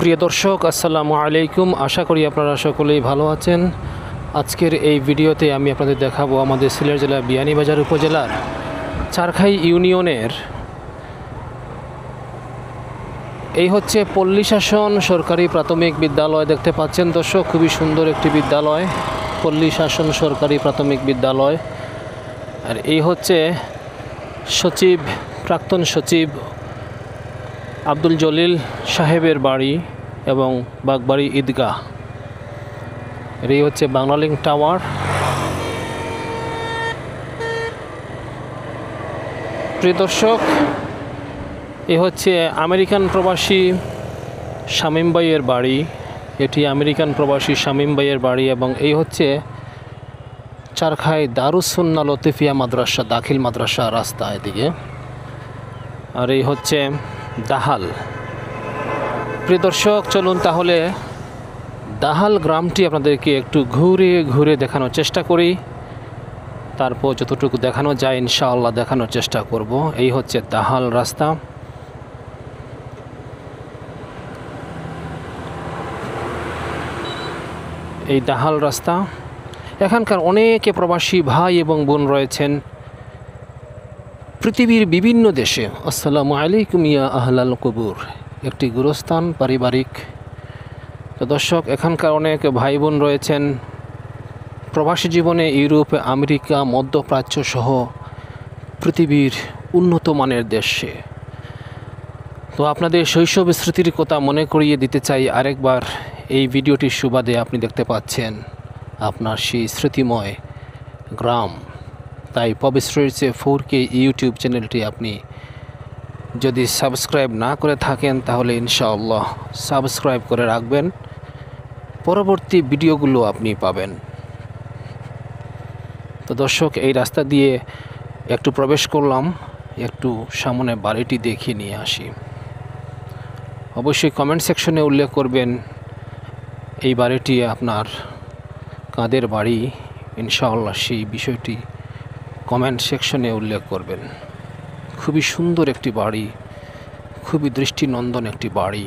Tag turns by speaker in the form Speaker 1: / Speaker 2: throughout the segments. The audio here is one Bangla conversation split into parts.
Speaker 1: প্রিয় দর্শক, আসসালামু আলাইকুম। আশা করি আপনারা সকলেই ভালো আছেন। আজকের এই ভিডিওতে আমি আপনাদের দেখাবো আমাদের সিলেট জেলার বিয়ানীবাজার উপজেলার চারখাই ইউনিয়নের এই হচ্ছে পল্লী শাসন সরকারি প্রাথমিক বিদ্যালয়। দেখতে পাচ্ছেন দর্শক, খুবই সুন্দর একটি বিদ্যালয়, পল্লী শাসন সরকারি প্রাথমিক বিদ্যালয়। আর এই হচ্ছে সচিব, প্রাক্তন সচিব আব্দুল জলিল সাহেবের বাড়ি এবং বাগবাড়ি ঈদগাহ। এই হচ্ছে বাংলালিংক টাওয়ার। প্রিয় দর্শক, এ হচ্ছে আমেরিকান প্রবাসী শামীম ভাইয়ের বাড়ি। এটি আমেরিকান প্রবাসী শামীম ভাইয়ের বাড়ি এবং এই হচ্ছে চারখাই দারুস সুন্নাহ লতিফিয়া মাদ্রাসা, দাখিল মাদ্রাসা রাস্তা এদিকে। আর এই হচ্ছে দাহাল। প্রিয় দর্শক, চলুন তাহলে দাহাল গ্রামটি আপনাদেরকে একটু ঘুরে ঘুরে দেখানোর চেষ্টা করি। তারপর যতটুকু দেখানো যায় ইনশাআল্লাহ দেখানোর চেষ্টা করব। এই হচ্ছে দাহাল রাস্তা। এই দাহাল রাস্তা। এখানকার অনেকে প্রবাসী ভাই এবং বোন রয়েছেন পৃথিবীর বিভিন্ন দেশে। আসসালামু আলাইকুম ইয়া আহলাল কবুর, একটি গুরুস্থান পারিবারিক। তো দর্শক, এখানকার অনেক ভাই বোন রয়েছেন প্রবাসী জীবনে ইউরোপ, আমেরিকা, মধ্যপ্রাচ্য সহ পৃথিবীর উন্নত মানের দেশে। তো আপনাদের শৈশব স্মৃতির কথা মনে করিয়ে দিতে চাই আরেকবার। এই ভিডিওটির সুবাদে আপনি দেখতে পাচ্ছেন আপনার সেই স্মৃতিময় গ্রাম। তাই পবিত্র 4K ইউটিউব চ্যানেলটি আপনি যদি সাবস্ক্রাইব না করে থাকেন তাহলে ইনশাআল্লাহ সাবস্ক্রাইব করে রাখবেন, পরবর্তী ভিডিওগুলো আপনি পাবেন। তো দর্শক, এই রাস্তা দিয়ে একটু প্রবেশ করলাম, একটু সামনে বাড়িটি দেখিয়ে নিয়ে আসি। অবশ্যই কমেন্ট সেকশনে উল্লেখ করবেন এই বাড়িটি আপনার কাদের বাড়ি। ইনশাআল্লাহ সেই বিষয়টি কমেন্ট সেকশনে উল্লেখ করবেন। খুবই সুন্দর একটি বাড়ি, খুবই দৃষ্টিনন্দন একটি বাড়ি।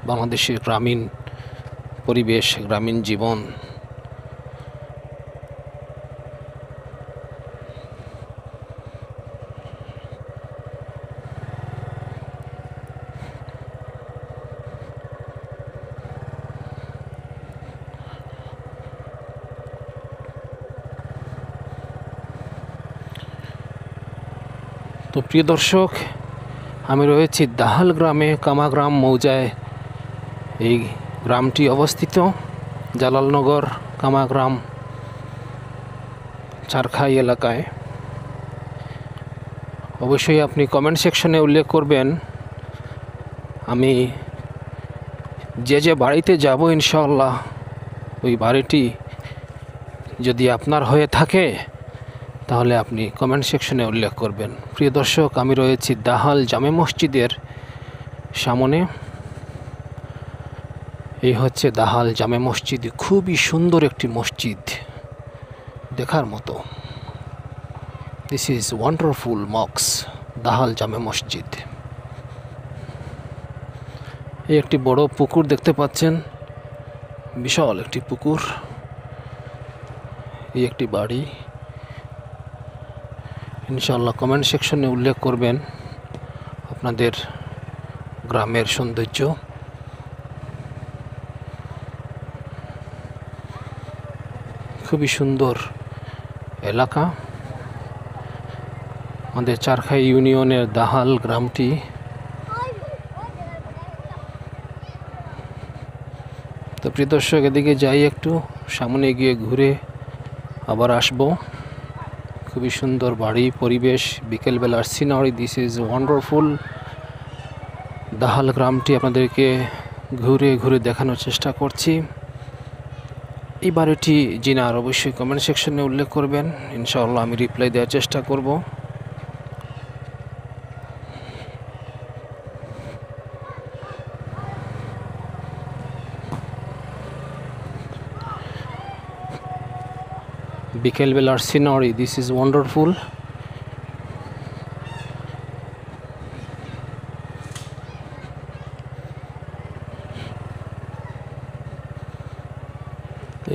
Speaker 1: বাংলাদেশের গ্রামীণ পরিবেশ, গ্রামীণ জীবন। তো প্রিয় দর্শক, আমি রয়েছি দাহাল গ্রামে, কামাগ্রাম মৌজায় এই গ্রামটি অবস্থিত। জালালনগর, কামাগ্রাম, চারখাই এলাকায়। অবশ্যই আপনি কমেন্ট সেকশনে উল্লেখ করবেন। আমি যে বাড়িতে যাব ইনশাআল্লাহ ওই বাড়িটি যদি আপনার হয়ে থাকে তাহলে আপনি কমেন্ট সেকশনে উল্লেখ করবেন। প্রিয় দর্শক, আমি রয়েছি দাহাল জামে মসজিদের সামনে। এই হচ্ছে দাহাল জামে মসজিদ, খুবই সুন্দর একটি মসজিদ, দেখার মতো। This is wonderful Mox, Dahal জামে মসজিদ। এই একটি বড় পুকুর দেখতে পাচ্ছেন, বিশাল একটি পুকুর। এই একটি বাড়ি। ইনশাআল্লাহ কমেন্ট সেকশনে উল্লেখ করবেন আপনাদের গ্রামের সৌন্দর্য। খুবই সুন্দর এলাকা আমাদের চারখাই ইউনিয়নের দাহাল গ্রামটি। তো প্রিয় দর্শক, এদিকে যাই, একটু সামনে গিয়ে ঘুরে আবার আসবো। খুবই সুন্দর বাড়ি, পরিবেশ, বিকেলবেলার scenery. This is wonderful. Dahal গ্রামটি আপনাদেরকে ঘুরে ঘুরে দেখানোর চেষ্টা করছি। এই বাড়িটি জিনার অবশ্যই কমেন্ট সেকশনে উল্লেখ করবেন, ইনশাআল্লাহ আমি রিপ্লাই দেওয়ার চেষ্টা করব। বিকেলবেলার সিনারি, দিস ইজ ওয়ান্ডারফুল।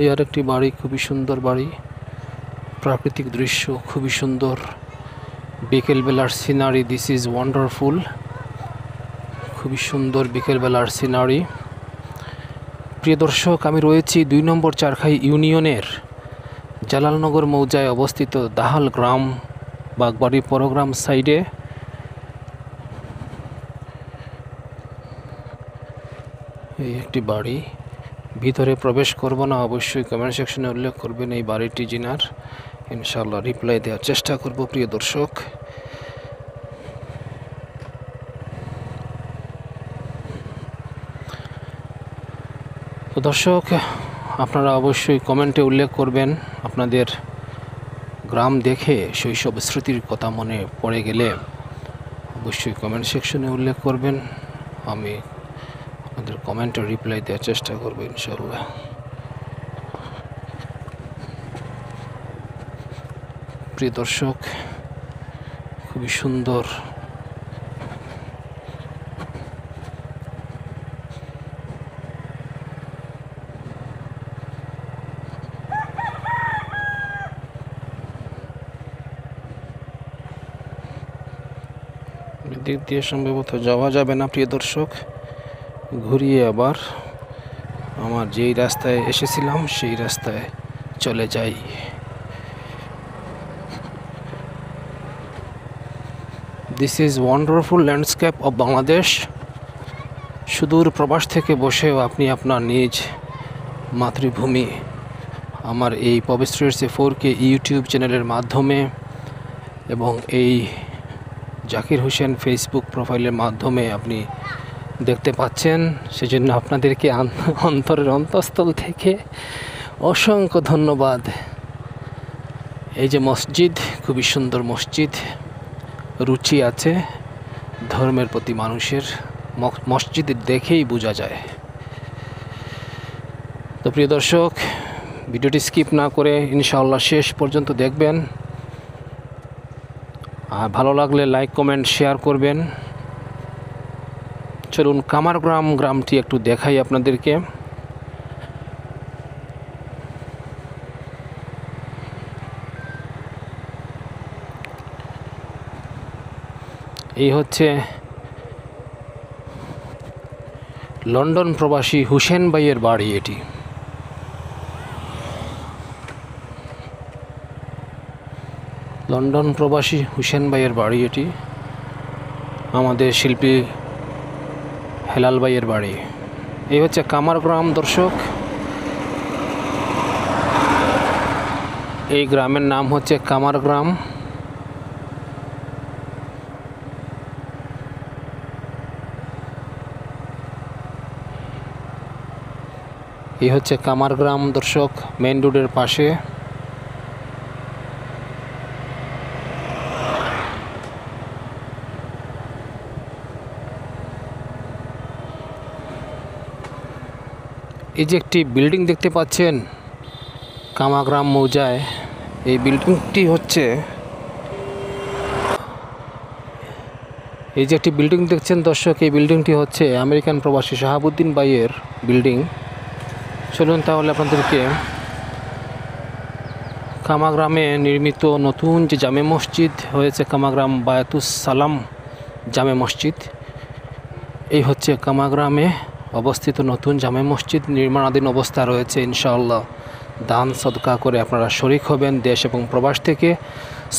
Speaker 1: এই আর একটি বাড়ি, খুবই সুন্দর বাড়ি, প্রাকৃতিক দৃশ্য খুবই সুন্দর, বিকেলবেলার সিনারি। দিস ইজ ওয়ান্ডারফুল, খুবই সুন্দর বিকেলবেলার সিনারি। প্রিয় দর্শক, আমি রয়েছি 2 নম্বর চারখাই ইউনিয়নের জালালনগর মৌজায় অবস্থিত দাহাল গ্রাম বাগবাড়ি পরগ্রাম সাইডে। এই একটি বাড়ি, ভিতরে প্রবেশ করব না, অবশ্যই কমেন্ট সেকশনে উল্লেখ করবেন এই বাড়িটি জিনার, ইনশাআল্লাহ রিপ্লাই দেওয়ার চেষ্টা করব। প্রিয় দর্শক, তো দর্শক আপনারা অবশ্যই কমেন্টে উল্লেখ করবেন আপনাদের গ্রাম দেখে শৈশব স্মৃতির কথা মনে পড়ে গেলে অবশ্যই কমেন্ট সেকশনে উল্লেখ করবেন। আমি আপনাদের কমেন্টে রিপ্লাই দেওয়ার চেষ্টা করব ইনশাআল্লাহ। প্রিয় দর্শক, খুবই সুন্দর দিক দিয়ে সম্ভবত যাওয়া যাবে না। প্রিয় দর্শক, ঘুরিয়ে আবার আমার যেই রাস্তায় এসেছিলাম সেই রাস্তায় চলে যাই। This is wonderful landscape of Bangladesh. সুদূর প্রবাস থেকে বসেও আপনি আপনার নিজ মাতৃভূমি আমার এই পবিত্র 4K ইউটিউব চ্যানেলের মাধ্যমে এবং এই জাকির হোসেন ফেসবুক প্রোফাইলের মাধ্যমে আপনি দেখতে পাচ্ছেন। সেজন্য আপনাদেরকে অন্তরের অন্তঃস্থল থেকে অসংখ্য ধন্যবাদ। এই যে মসজিদ, খুবই সুন্দর মসজিদ, রুচি আছে ধর্মের প্রতি মানুষের, মসজিদ দেখেই বোঝা যায়। তো প্রিয় দর্শক, ভিডিওটি স্কিপ না করে ইনশাআল্লাহ শেষ পর্যন্ত দেখবেন, আর ভালো লাগলে লাইক কমেন্ট শেয়ার করবেন। চলুন কামারগ্রাম গ্রামটি একটু দেখাই আপনাদেরকে। এই হচ্ছে লন্ডন প্রবাসী হুসেন ভাইয়ের বাড়ি। এটি লন্ডন প্রবাসী হুসেন ভাইয়ের বাড়ি, এটি আমাদের শিল্পী হেলাল ভাইয়ের বাড়ি। এই হচ্ছে কামারগ্রাম। দর্শক, এই গ্রামের নাম হচ্ছে কামারগ্রাম। এই হচ্ছে কামারগ্রাম দর্শক, মেইন রোডের পাশে। এই যে একটি বিল্ডিং দেখতে পাচ্ছেন কামারগ্রাম মৌজায়, এই বিল্ডিংটি হচ্ছে, এই যে একটি বিল্ডিং দেখছেন দর্শক, এই বিল্ডিংটি হচ্ছে আমেরিকান প্রবাসী শাহাবুদ্দিন ভাইয়ের বিল্ডিং। চলুন তাহলে আপনাদেরকে কামারগ্রামে নির্মিত নতুন যে জামে মসজিদ হয়েছে, কামারগ্রাম বায়াতুস সালাম জামে মসজিদ, এই হচ্ছে কামারগ্রামে অবস্থিত নতুন জামে মসজিদ, নির্মাণাধীন অবস্থা রয়েছে। ইনশাআল্লাহ দান সদকা করে আপনারা শরিক হবেন। দেশ এবং প্রবাস থেকে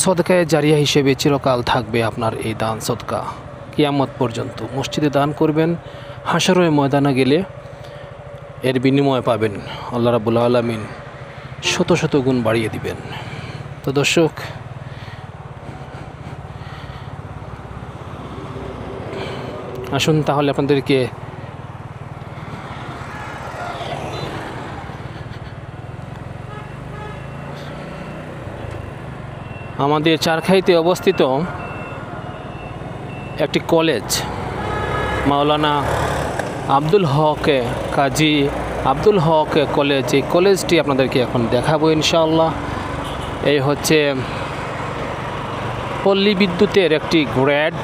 Speaker 1: সদকায়ে জারিয়া হিসেবে চিরকাল থাকবে আপনার এই দান সদকা কিয়ামত পর্যন্ত। মসজিদে দান করবেন, হাশরের ময়দানে গেলে এর বিনিময় পাবেন, আল্লাহ রাব্বুল আলামিন শত শত গুণ বাড়িয়ে দিবেন। তো দর্শক, আসুন তাহলে আপনাদেরকে আমাদের চারখাইতে অবস্থিত একটি কলেজ, মাওলানা আব্দুল হক কাজী আব্দুল হক কলেজ, এই কলেজটি আপনাদেরকে এখন দেখাবো ইনশাআল্লাহ। এই হচ্ছে পল্লী বিদ্যুতের একটি গ্রেড,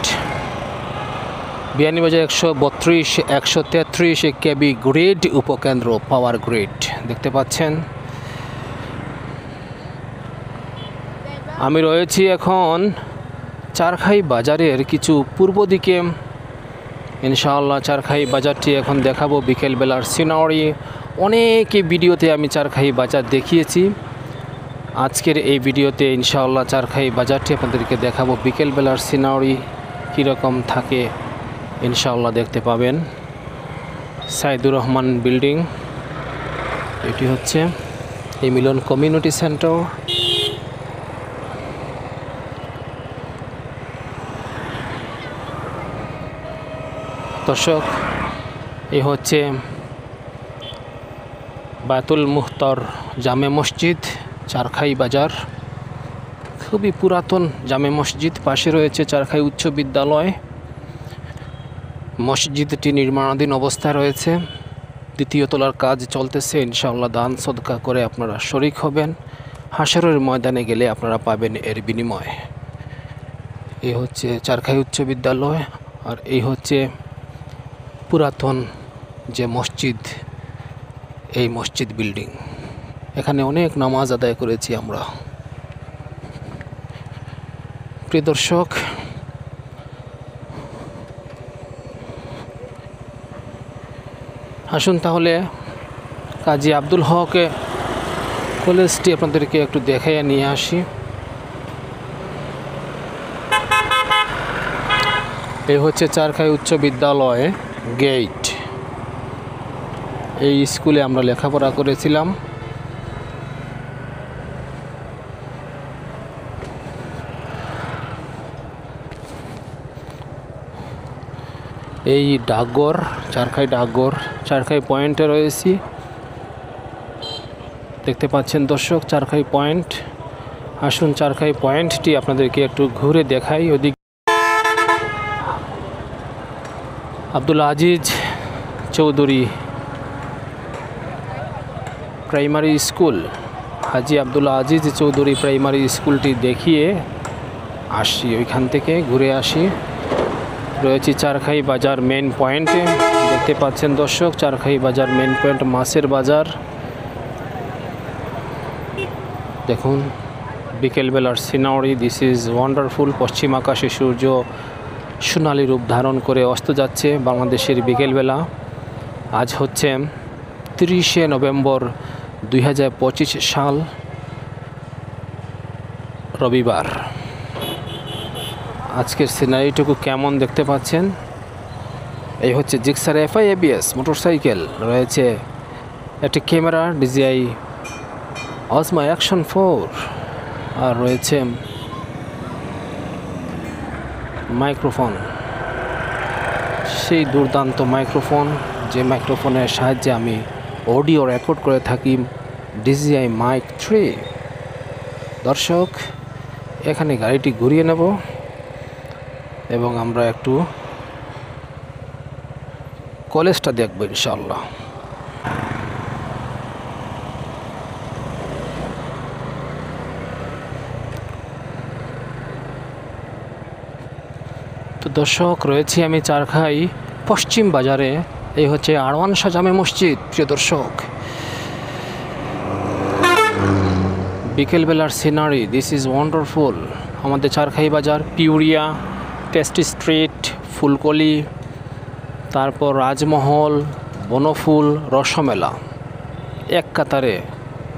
Speaker 1: বিয়ানীবাজার 132 133 কেবি গ্রিড উপকেন্দ্র, পাওয়ার গ্রিড দেখতে পাচ্ছেন। আমি রয়েছি এখন চারখাই বাজারের কিছু পূর্ব দিকে। ইনশাআল্লাহ চারখাই বাজারটি এখন দেখাবো বিকেলবেলার সিনারি। অনেক ভিডিওতে আমি চারখাই বাজার দেখিয়েছি। আজকের এই ভিডিওতে ইনশাআল্লাহ চারখাই বাজারটি আপনাদেরকে দেখাবো বিকেলবেলার সিনারি কীরকম থাকে ইনশাআল্লাহ দেখতে পাবেন। সাইদুর রহমান বিল্ডিং, এটি হচ্ছে এই মিলন কমিউনিটি সেন্টার। দর্শক, এই হচ্ছে বায়তুল মুখতার জামে মসজিদ, চারখাই বাজার। খুবই পুরাতন জামে মসজিদ। পাশে রয়েছে চারখাই উচ্চ বিদ্যালয়। মসজিদটি নির্মাণাধীন অবস্থায় রয়েছে, দ্বিতীয় তলার কাজ চলতেছে। ইনশাআল্লাহ দান সদকা করে আপনারা শরিক হবেন। হাসরের ময়দানে গেলে আপনারা পাবেন এর বিনিময়। এই হচ্ছে চারখাই উচ্চ বিদ্যালয়, আর এই হচ্ছে পুরাতন যে মসজিদ, এই মসজিদ বিল্ডিং। এখানে অনেক নামাজ আদায় করেছি আমরা। প্রিয় দর্শক, আসুন তাহলে কাজী আব্দুল হক কলেজটি আপনাদেরকে একটু দেখাইয়া নিয়ে আসি। এই হচ্ছে চারখাই উচ্চ বিদ্যালয় গেট। এই স্কুলে আমরা লেখাপড়া করেছিলাম। এই ডাকঘর, চারখাই ডাকঘর, চারখাই পয়েন্টে রয়েছি। দেখতে পাচ্ছেন দর্শক চারখাই পয়েন্ট। আসুন চারখাই পয়েন্টটি আপনাদেরকে একটু ঘুরে দেখাই। ওদিক আব্দুল আজিজ চৌধুরী প্রাইমারি স্কুল, হাজি আব্দুল আজিজ চৌধুরী প্রাইমারি স্কুলটি দেখিয়ে আসি, ওইখান থেকে ঘুরে আসি। রয়েছি চারখাই বাজার মেন পয়েন্টে। দেখতে পাচ্ছেন দর্শক চারখাই বাজার মেন পয়েন্ট, মাছের বাজার। দেখুন বিকেলবেলার সিনারি, দিস ইজ ওয়ান্ডারফুল। পশ্চিম আকাশে সূর্য সোনালি রূপ ধারণ করে অস্ত যাচ্ছে বাংলাদেশের বিকেলবেলা। আজ হচ্ছে 30শে নভেম্বর 2025 সাল, রবিবার। আজকের সিনারিটুকু কেমন দেখতে পাচ্ছেন? এই হচ্ছে জিক্সার এফআই এবিএস মোটরসাইকেল, রয়েছে একটি ক্যামেরা DJI Osmo Action 4, আর রয়েছে মাইক্রোফোন, সেই দুর্দান্ত মাইক্রোফোন যে মাইক্রোফোনের সাহায্যে আমি অডিও রেকর্ড করে থাকি, DJI Mic 3। দর্শক, এখানে গাড়িটি ঘুরিয়ে নেব এবং আমরা একটু কলেজটা দেখব ইনশাআল্লাহ। তো দর্শক, রয়েছি আমি চারখাই পশ্চিম বাজারে। এই হচ্ছে আরওয়ান শাহ জামে মসজিদ। প্রিয় দর্শক, বিকেলবেলার সিনারি, দিস ইজ ওয়ান্ডারফুল। আমাদের চারখাই বাজার, পিউরিয়া, টেস্টি স্ট্রিট, ফুলকলি, তারপর রাজমহল, বনফুল, রসমেলা, এক কাতারে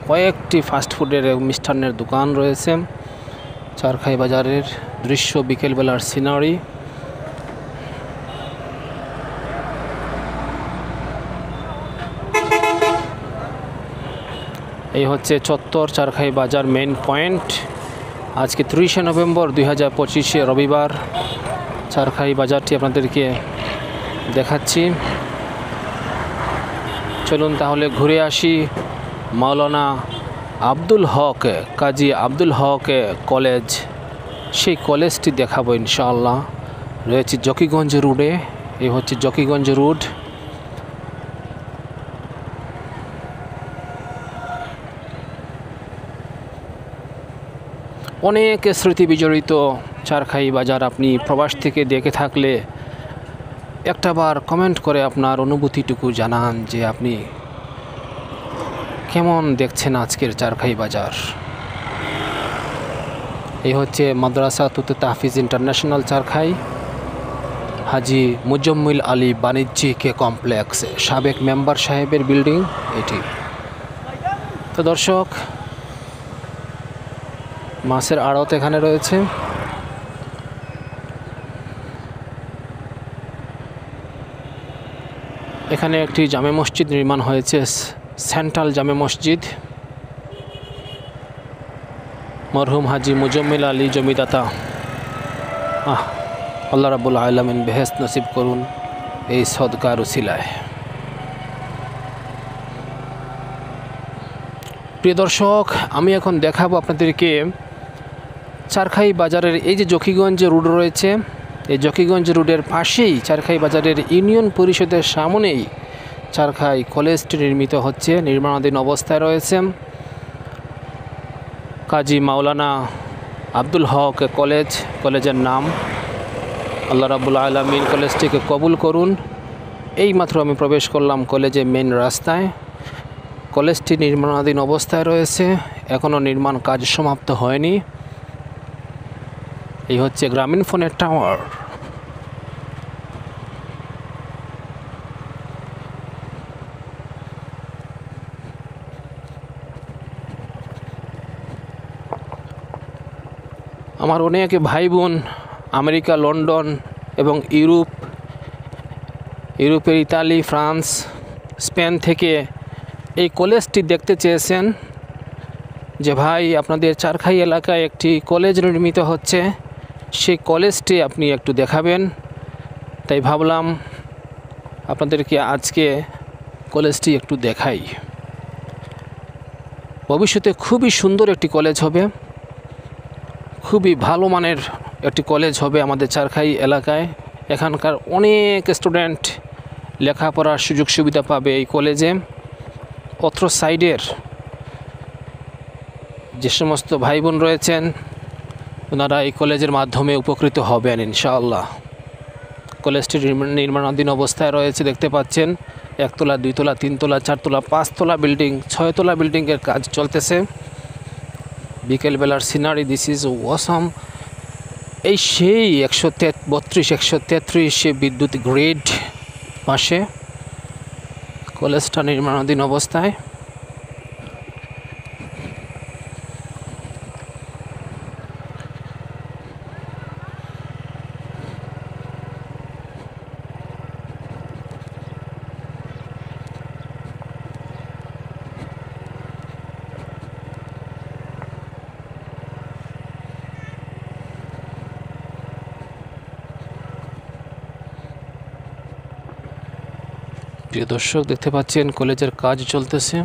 Speaker 1: কয়েকটি ফাস্টফুডের মিষ্টান্নের দোকান রয়েছে। চারখাই বাজারের দৃশ্য, বিকেলবেলার সিনারি। এই হচ্ছে চত্বর, চারখাই বাজার মেন পয়েন্ট। আজকে 30শে নভেম্বর 2025 রবিবার। চারখাই বাজারটি আপনাদেরকে দেখাচ্ছি। চলুন তাহলে ঘুরে আসি মাওলানা আব্দুল হক, কাজী আব্দুল হক কলেজ। সেই কলেজটি দেখাবো ইনশাআল্লাহ। রয়েছে জকিগঞ্জ রোডে। এই হচ্ছে জকিগঞ্জ রোড। অনেক স্মৃতি বিজড়িত চারখাই বাজার। আপনি প্রবাস থেকে দেখে থাকলে একটাবার কমেন্ট করে আপনার অনুভূতিটুকু জানান যে আপনি কেমন দেখছেন আজকের চারখাই বাজার। এই হচ্ছে মাদ্রাসা তুতে তাহফিজ ইন্টারন্যাশনাল চারখাই হাজি মুজম্মিল আলী বাণিজ্যিক কমপ্লেক্স, সাবেক মেম্বার সাহেবের বিল্ডিং এটি। তো দর্শক, মাছের আড়ত এখানে রয়েছে। এখানে একটি জামে মসজিদ নির্মাণ হয়েছে, সেন্ট্রাল জামে মসজিদ। মরহুম হাজি মুজম্মিল আলী জমিদাতা, আল্লাহ রাব্বুল আলামিন বেহেশত নসিব করুন এই সদকার উসিলায়। প্রিয় দর্শক, আমি এখন দেখাবো আপনাদেরকে চারখাই বাজারের এই যে জকিগঞ্জ রোড রয়েছে, এই জকিগঞ্জ রোডের পাশেই চারখাই বাজারের ইউনিয়ন পরিষদের সামনেই চারখাই কলেজটি নির্মিত হচ্ছে, নির্মাণাধীন অবস্থায় রয়েছে। কাজী মাওলানা আব্দুল হক কলেজ, কলেজের নাম। আল্লাহ রাব্বুল আলামিন কলেজটিকে কবুল করুন। এইমাত্র আমি প্রবেশ করলাম কলেজের মেন রাস্তায়। কলেজটি নির্মাণাধীন অবস্থায় রয়েছে, এখনও নির্মাণ কাজ সমাপ্ত হয়নি। এই হচ্ছে গ্রামীণ ফোনের টাওয়ার। আমার অনেক ভাই বোন আমেরিকা, লন্ডন এবং ইউরোপের ইতালি, ফ্রান্স, স্পেন থেকে এই কলেজটি দেখতে চেয়েছেন যে ভাই আপনাদের চারখাই এলাকায় একটি কলেজ নির্মিত হচ্ছে, সেই কলেজটি আপনি একটু দেখাবেন। তাই ভাবলাম আপনাদেরকে আজকে কলেজটি একটু দেখাই। ভবিষ্যতে খুবই সুন্দর একটি কলেজ হবে, খুবই ভালো মানের একটি কলেজ হবে আমাদের চারখাই এলাকায়। এখানকার অনেক স্টুডেন্ট লেখাপড়ার সুযোগ সুবিধা পাবে এই কলেজে। অত্র সাইডের যে সমস্ত ভাই বোন রয়েছেন ওনারা এই কলেজের মাধ্যমে উপকৃত হবেন ইনশাআল্লাহ। কলেজটি নির্মাণাধীন অবস্থায় রয়েছে, দেখতে পাচ্ছেন। 1 তলা, 2 তলা, 3 তলা, 4 তলা, 5 তলা বিল্ডিং, 6 তলা বিল্ডিংয়ের কাজ চলতেছে। বিকেলবেলার সিনারি, দিস ইজ ওয়াসাম। এই সেই 133 বিদ্যুৎ গ্রিড পাশে কলেজটা নির্মাণাধীন অবস্থায়। প্রিয় দর্শক, দেখতে পাচ্ছেন কলেজের কাজ চলতেছে।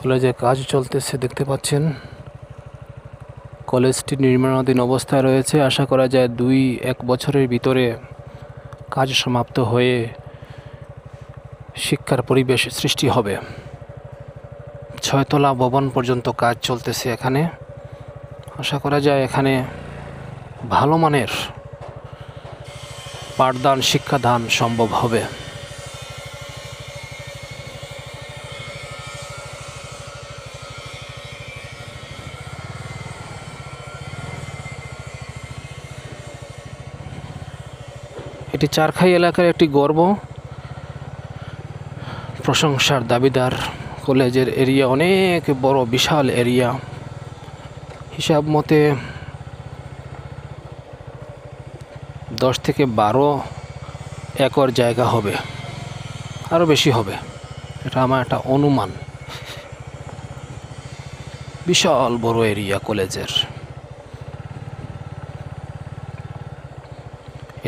Speaker 1: কলেজের কাজ চলতেছে দেখতে পাচ্ছেন। কলেজটি নির্মাণাধীন অবস্থায় রয়েছে। আশা করা যায় 2-1 বছরের ভিতরে কাজ সমাপ্ত হয়ে শিক্ষার পরিবেশ সৃষ্টি হবে। 6 তলা ভবন পর্যন্ত কাজ চলতেছে এখানে। আশা করা যায় এখানে ভালো মানের পাঠদান, শিক্ষাদান সম্ভব হবে। এটি চারখাই এলাকার একটি গর্ব, প্রশংসার দাবিদার। কলেজের এরিয়া অনেক বড়, বিশাল এরিয়া। হিসাব মতে 10 থেকে 12 একর জায়গা হবে, আরও বেশি হবে, এটা আমার একটা অনুমান। বিশাল বড় এরিয়া কলেজের।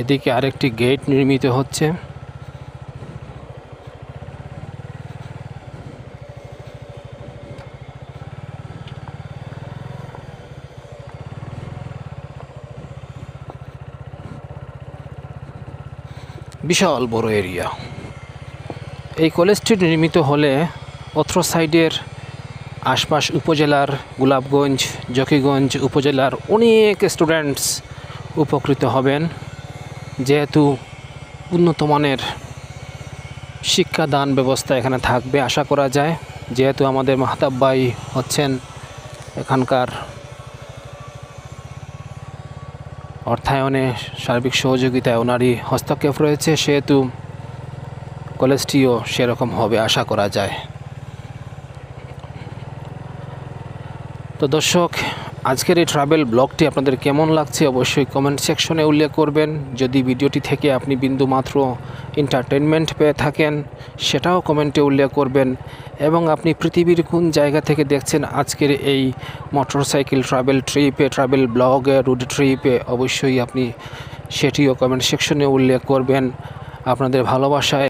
Speaker 1: এদিকে আরেকটি গেট নির্মিত হচ্ছে। বিশাল বড় এরিয়া। এই কলেজটি নির্মিত হলে অত্র সাইডের আশপাশ উপজেলার গোলাপগঞ্জ, জকিগঞ্জ উপজেলার অনেক স্টুডেন্টস উপকৃত হবেন, যেহেতু উন্নত মানের শিক্ষাদান ব্যবস্থা এখানে থাকবে আশা করা যায়, যেহেতু আমাদের মাহতাব ভাই হচ্ছেন এখানকার অর্থায়নে সার্বিক সহযোগিতায় ওনারই হস্তক্ষেপ রয়েছে, সেহেতু কলেজটিও সেরকম হবে আশা করা যায়। তো দর্শক, আজকের এই ট্রাভেল ব্লগটি আপনাদের কেমন লাগছে অবশ্যই কমেন্ট সেকশনে উল্লেখ করবেন। যদি ভিডিওটি থেকে আপনি বিন্দুমাত্র এন্টারটেনমেন্ট পেয়ে থাকেন সেটাও কমেন্টে উল্লেখ করবেন, এবং আপনি পৃথিবীর কোন জায়গা থেকে দেখছেন আজকের এই মোটরসাইকেল ট্রাভেল ব্লগে, রোড ট্রিপে, অবশ্যই আপনি সেটিও কমেন্ট সেকশনে উল্লেখ করবেন। আপনাদের ভালোবাসায়,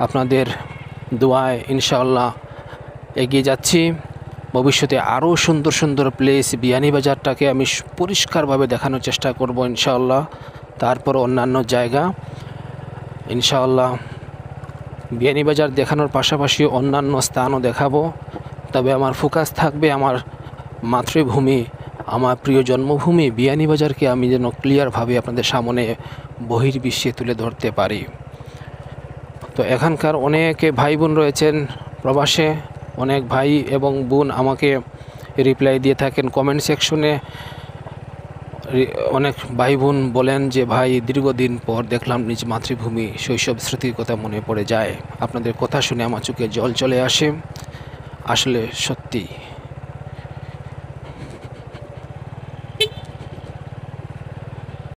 Speaker 1: আপনাদের দোয়ায় ইনশাআল্লাহ এগিয়ে যাচ্ছি। ভবিষ্যতে আরও সুন্দর সুন্দর প্লেস বিয়ানীবাজারটাকে আমি পরিষ্কারভাবে দেখানোর চেষ্টা করব ইনশাআল্লাহ। তারপর অন্যান্য জায়গা ইনশাআল্লাহ বিয়ানীবাজার দেখানোর পাশাপাশি অন্যান্য স্থানও দেখাবো। তবে আমার ফোকাস থাকবে আমার মাতৃভূমি, আমার প্রিয় জন্মভূমি বিয়ানীবাজারকে আমি যেন ক্লিয়ারভাবে আপনাদের সামনে বহির্বিশ্বে তুলে ধরতে পারি। তো এখানকার অনেকে ভাই বোন রয়েছেন প্রবাসে, অনেক ভাই এবং বোন আমাকে রিপ্লাই দিয়ে থাকেন কমেন্ট সেকশনে। অনেক ভাই বোন বলেন যে ভাই, দীর্ঘদিন পর দেখলাম নিজ মাতৃভূমি, শৈশব স্মৃতির কথা মনে পড়ে যায়। আপনাদের কথা শুনে আমার চোখে জল চলে আসে। আসলে সত্যি